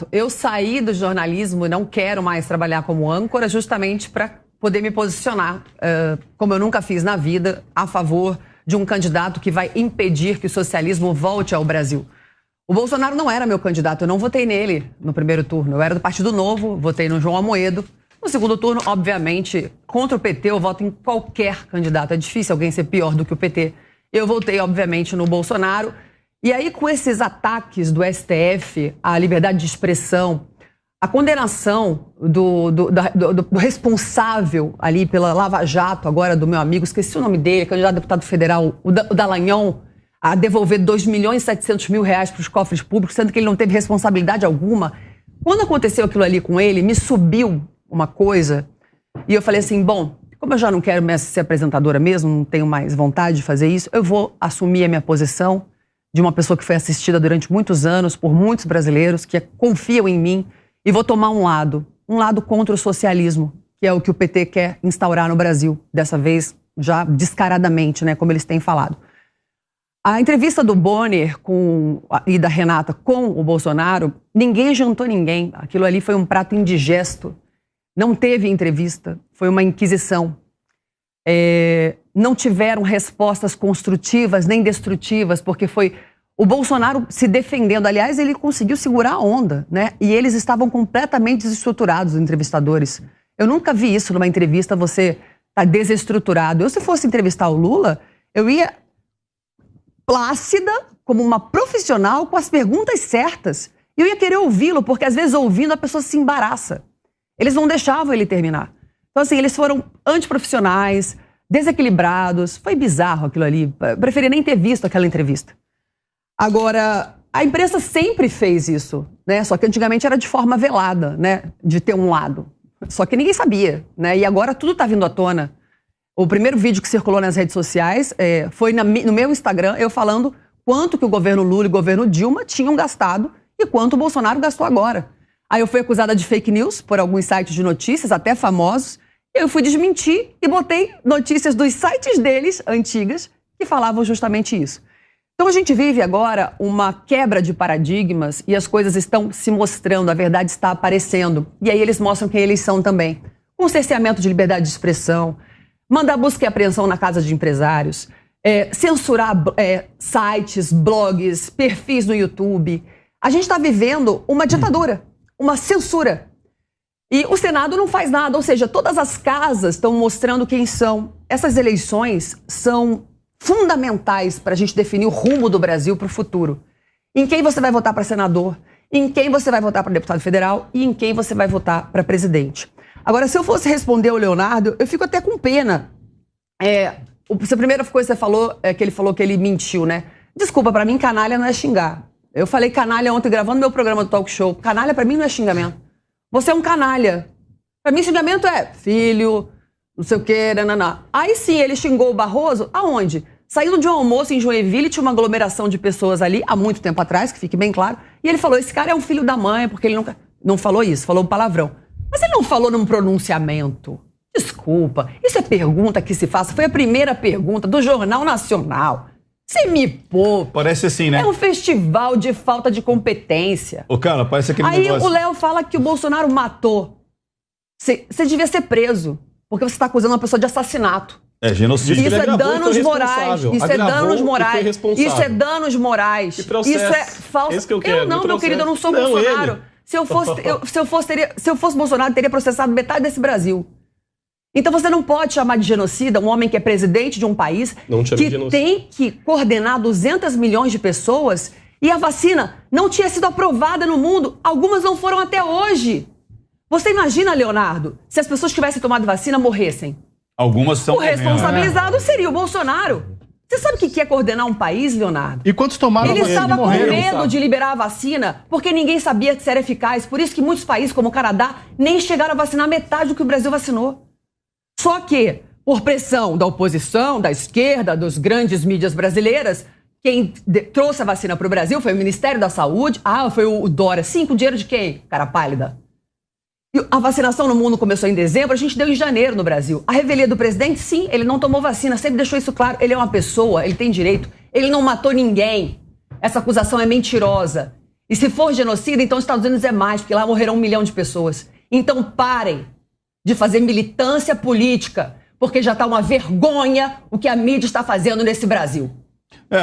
candidato. Eu saí do jornalismo e não quero mais trabalhar como âncora justamente para poder me posicionar, como eu nunca fiz na vida, a favor de um candidato que vai impedir que o socialismo volte ao Brasil. O Bolsonaro não era meu candidato, eu não votei nele no primeiro turno. Eu era do Partido Novo, votei no João Amoedo. No segundo turno, obviamente, contra o PT, eu voto em qualquer candidato. É difícil alguém ser pior do que o PT. Eu votei, obviamente, no Bolsonaro. E aí, com esses ataques do STF à liberdade de expressão, a condenação do responsável ali pela Lava Jato, agora do meu amigo, esqueci o nome dele, candidato a deputado federal, o Dallagnol, a devolver 2.700.000 para os cofres públicos, sendo que ele não teve responsabilidade alguma. Quando aconteceu aquilo ali com ele, me subiu uma coisa e eu falei assim, bom, como eu já não quero mais ser apresentadora mesmo, não tenho mais vontade de fazer isso, eu vou assumir a minha posição de uma pessoa que foi assistida durante muitos anos por muitos brasileiros que confiam em mim e vou tomar um lado contra o socialismo, que é o que o PT quer instaurar no Brasil, dessa vez já descaradamente, né, como eles têm falado. A entrevista do Bonner e da Renata com o Bolsonaro, ninguém jantou ninguém. Aquilo ali foi um prato indigesto. Não teve entrevista, foi uma inquisição. Não tiveram respostas construtivas nem destrutivas, porque foi o Bolsonaro se defendendo. Aliás, ele conseguiu segurar a onda, né? E eles estavam completamente desestruturados, os entrevistadores. Eu nunca vi isso numa entrevista, você tá desestruturado. Eu, se fosse entrevistar o Lula, eu ia plácida, como uma profissional, com as perguntas certas. E eu ia querer ouvi-lo, porque às vezes ouvindo a pessoa se embaraça. Eles não deixavam ele terminar. Então, assim, eles foram antiprofissionais, desequilibrados. Foi bizarro aquilo ali. Eu preferia nem ter visto aquela entrevista. Agora, a imprensa sempre fez isso, né? Só que antigamente era de forma velada, né? De ter um lado. Só que ninguém sabia, né? E agora tudo está vindo à tona. O primeiro vídeo que circulou nas redes sociais foi no meu Instagram, eu falando quanto que o governo Lula e o governo Dilma tinham gastado e quanto o Bolsonaro gastou agora. Aí eu fui acusada de fake news por alguns sites de notícias, até famosos. Eu fui desmentir e botei notícias dos sites deles, antigas, que falavam justamente isso. Então a gente vive agora uma quebra de paradigmas e as coisas estão se mostrando, a verdade está aparecendo. E aí eles mostram quem eles são também. Com cerceamento de liberdade de expressão, mandar busca e apreensão na casa de empresários, censurar sites, blogs, perfis no YouTube. A gente está vivendo uma ditadura, uma censura. E o Senado não faz nada, ou seja, todas as casas estão mostrando quem são. Essas eleições são fundamentais para a gente definir o rumo do Brasil para o futuro. Em quem você vai votar para senador, em quem você vai votar para deputado federal e em quem você vai votar para presidente. Agora, se eu fosse responder ao Leonardo, eu fico até com pena. A primeira coisa que você falou é que ele falou que ele mentiu, né? Desculpa, pra mim, canalha não é xingar. Eu falei canalha ontem gravando meu programa do talk show. Canalha pra mim não é xingamento. Você é um canalha. Pra mim, xingamento é filho, não sei o quê, nananá. Aí sim, ele xingou o Barroso, aonde? Saindo de um almoço em Joinville, tinha uma aglomeração de pessoas ali, há muito tempo atrás, que fique bem claro, e ele falou, esse cara é um filho da mãe, porque ele nunca... Não falou isso, falou um palavrão. Mas ele não falou num pronunciamento. Desculpa, isso é pergunta que se faça. Foi a primeira pergunta do Jornal Nacional. Você me poupa. Parece assim, né? É um festival de falta de competência. Ô, cara, parece aquele negócio... Aí o Léo fala que o Bolsonaro matou. Você devia ser preso, porque você está acusando uma pessoa de assassinato. Genocídio. Isso é danos morais. Isso é danos morais. Isso é danos morais. Isso é falso. Esse que eu quero. Eu não, meu querido, eu não sou Bolsonaro. Se eu fosse Bolsonaro, teria processado metade desse Brasil. Então você não pode chamar de genocida um homem que é presidente de um país que tem que coordenar 200 milhões de pessoas e a vacina não tinha sido aprovada no mundo. Algumas não foram até hoje. Você imagina, Leonardo, se as pessoas que tivessem tomado vacina morressem? Algumas são... O responsabilizado seria o Bolsonaro. Você sabe o que é coordenar um país, Leonardo? E quantos tomaram a vacina? Ele estava com medo de liberar a vacina porque ninguém sabia que era eficaz. Por isso que muitos países, como o Canadá, nem chegaram a vacinar metade do que o Brasil vacinou. Só que, por pressão da oposição, da esquerda, dos grandes mídias brasileiras, quem trouxe a vacina para o Brasil foi o Ministério da Saúde. Foi o Dória. Sim, com dinheiro de quem? Cara pálida. E a vacinação no mundo começou em dezembro, a gente deu em janeiro no Brasil. A revelia do presidente, sim, ele não tomou vacina, sempre deixou isso claro. Ele é uma pessoa, ele tem direito, ele não matou ninguém. Essa acusação é mentirosa. E se for genocida, então os Estados Unidos é mais, porque lá morrerão 1 milhão de pessoas. Então parem de fazer militância política, porque já está uma vergonha o que a mídia está fazendo nesse Brasil.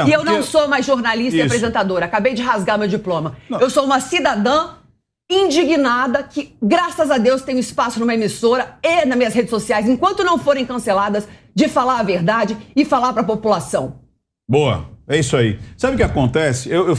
E eu não sou mais jornalista e apresentadora. Acabei de rasgar meu diploma. Não. Eu sou uma cidadã indignada que, graças a Deus, tenho espaço numa emissora e nas minhas redes sociais, enquanto não forem canceladas, de falar a verdade e falar para a população. Boa, é isso aí. Sabe o que acontece? Eu